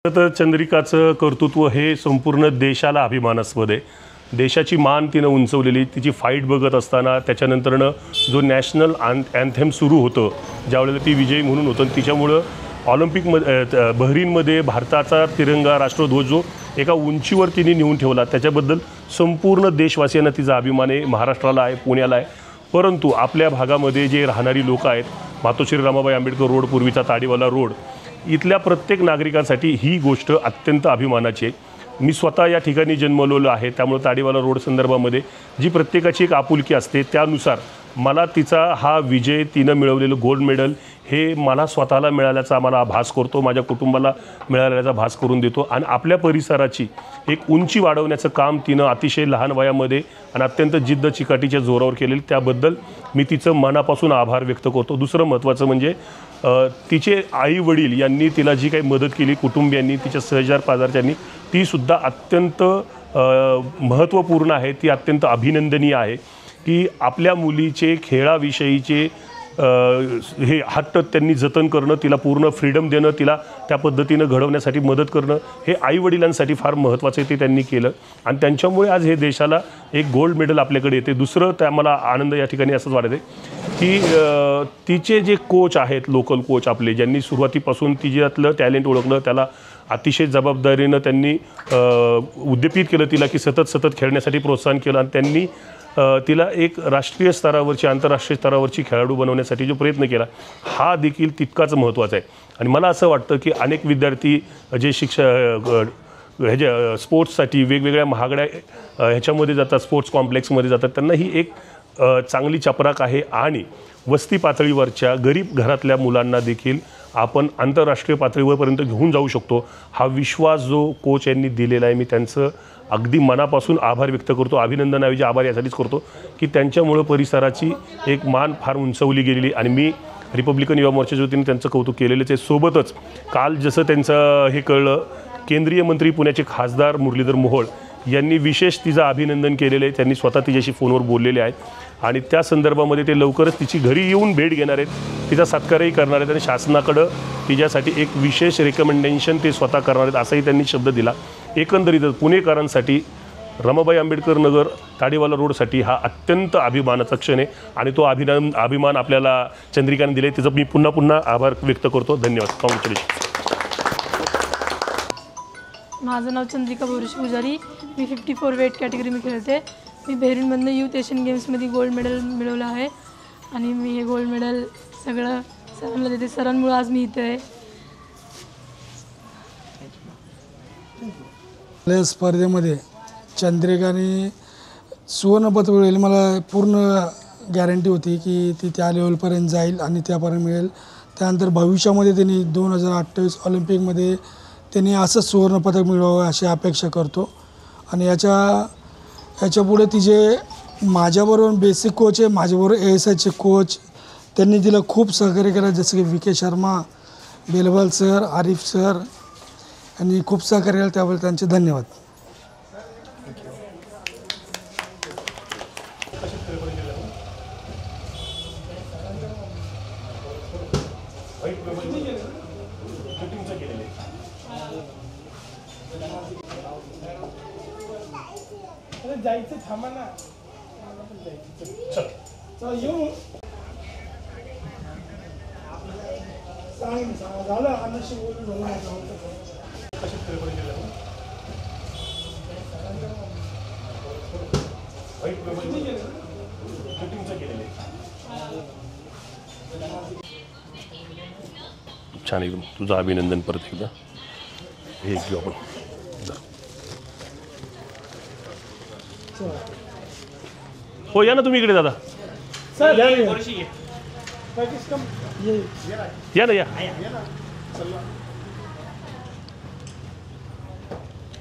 तर चंद्रिकाचं कर्तृत्व हे संपूर्ण देशाला अभिमानास्पद आहे. देशाची मान तिनं उंचवलेली, तिची फाईट बघत असताना त्याच्यानंतरनं जो नॅशनल अँथेम सुरू होतं, ज्यावेळेला ती विजयी म्हणून होतं, तिच्यामुळं ऑलिम्पिकमध्ये बहरीनमध्ये भारताचा तिरंगा राष्ट्रध्वज जो एका उंचीवर तिने नेऊन ठेवला, त्याच्याबद्दल संपूर्ण देशवासियांना तिचा अभिमान आहे. महाराष्ट्राला आहे, पुण्याला आहे. परंतु आपल्या भागामध्ये जे राहणारी लोक आहेत, मातोश्री रमाबाई आंबेडकर रोड, पूर्वीचा ताडीवाला रोड, इथल्या प्रत्येक नागरिकांसाठी ही गोष्ट अत्यंत अभिमानाची आहे. मी स्वतः या ठिकाणी जन्मलेलो आहे, त्यामुळे ताडीवाला रोड संदर्भामध्ये जी प्रत्येकाची एक आपुलकी असते, त्यानुसार मला तिचा हा विजय, तिनं मिळवलेलं गोल्ड मेडल हे मला स्वतःला मिळाल्याचा आम्हाला भास करतो, माझ्या कुटुंबाला मिळाल्याचा भास करून देतो. आणि आपल्या परिसराची एक उंची वाढवण्याचं काम तिनं अतिशय लहान वयामध्ये आणि अत्यंत जिद्द चिकाटीच्या जोरावर केलेलं, त्याबद्दल मी तिचं मनापासून आभार व्यक्त करतो. दुसरं महत्त्वाचं म्हणजे तिचे आई वडील यांनी तिला जी काही मदत केली, कुटुंबियांनी, तिच्या सहजार पाजारच्यांनी, तीसुद्धा अत्यंत महत्त्वपूर्ण आहे. ती अत्यंत अभिनंदनीय आहे की आपल्या मुलीचे खेळाविषयीचे हे हट्ट त्यांनी जतन करणं, तिला पूर्ण फ्रीडम देणं, तिला त्या पद्धतीनं घडवण्यासाठी मदत करणं, हे आईवडिलांसाठी फार महत्त्वाचं आहे. ते त्यांनी केलं आणि त्यांच्यामुळे आज हे देशाला एक गोल्ड मेडल आपल्याकडे येते. दुसरं त्या मला आनंद या ठिकाणी असंच वाटते की तिचे जे कोच आहेत, लोकल कोच आपले, ज्यांनी सुरुवातीपासून तिच्यातलं टॅलेंट ओळखलं, त्याला अतिशय जबाबदारीनं त्यांनी उद्दीपित केलं तिला, की सतत खेळण्यासाठी प्रोत्साहन केलं आणि त्यांनी तिला एक राष्ट्रीय स्तरावरची, आंतरराष्ट्रीय स्तरावरची खेळाडू बनवण्यासाठी जो प्रयत्न केला, हा देखील तितकाच महत्त्वाचा आहे. आणि मला असं वाटतं की अनेक विद्यार्थी जे स्पोर्ट्ससाठी वेगवेगळ्या महागड्या ह्याच्यामध्ये जातात, स्पोर्ट्स कॉम्प्लेक्समध्ये जातात, त्यांना ही एक चांगली चपराक आहे. आणि वस्ती पातळीवरच्या गरीब घरातल्या मुलांना देखील आपण आंतरराष्ट्रीय पातळीवरपर्यंत घेऊन जाऊ शकतो. हा विश्वास जो कोच यांनी दिलेला आहे, मी त्यांचं अगदी मनापासून आभार व्यक्त करतो. अभिनंदनाऐवजी आभार यासाठीच करतो की त्यांच्यामुळं परिसराची एक मान फार उंचवली गेलेली. आणि मी रिपब्लिकन युवा मोर्चाच्या वतीने त्यांचं कौतुक केलेलंच आहे. सोबतच काल जसं त्यांचं हे कळलं, केंद्रीय मंत्री पुण्याचे खासदार मुरलीधर मोहोळ यांनी विशेष तिचं अभिनंदन केलेलं आहे. त्यांनी स्वतः तिच्याशी फोनवर बोललेले आहेत आणि त्या संदर्भामध्ये ते लवकरच तिची घरी येऊन भेट घेणार आहेत, तिचा सत्कारही करणार आहेत आणि शासनाकडं तिच्यासाठी एक विशेष रेकमेंडेशन ते स्वतः करणार आहेत, असाही त्यांनी शब्द दिला. एकंदरीतच पुणेकरांसाठी रमाबाई आंबेडकर नगर ताडीवाला रोडसाठी हा अत्यंत अभिमानाचा क्षण आहे आणि तो अभिमान आपल्याला चंद्रिकाने दिले, तिचं मी पुन्हा आभार व्यक्त करतो. धन्यवाद. कॉंग्रॅच्युलेशन. माझं नाव चंद्रिका बोरुश पुजारी. मी 54 वेट कॅटेगरी मी खेळते. मी बहरीनमधनं यूथ एशियन गेम्समध्ये गोल्ड मेडल मिळवलं आहे आणि मी हे गोल्ड मेडल सगळं सरांना देते. सरांमुळे आज मी इथे आहे. या स्पर्धेमध्ये चंद्रिकाने सुवर्णपदक मिळेल, मला पूर्ण गॅरंटी होती की ती त्या लेवलपर्यंत जाईल आणि त्यापर्यंत मिळेल. त्यानंतर भविष्यामध्ये त्यांनी 2028 ऑलिम्पिकमध्ये त्यांनी असंच सुवर्णपदक मिळवावं अशी अपेक्षा करतो. आणि याच्यापुढे तिचे माझ्याबरोबर बेसिक कोच आहे, माझ्याबरोबर ASIचे कोच, त्यांनी तिला खूप सहकार्य केलं, जसं की VK Sharma, Belwal sir, Arif sir यांनी खूप सहकार्य केलं, त्याबद्दल त्यांचे धन्यवाद. जायचं थांबा ना, येऊ सांग झालं अनाशी बोलून छान, एकदम तुझं अभिनंदन परत एकदा. हे घेऊ आपण. हो, या ना तुम्ही इकडे दादा. सर या ना, या.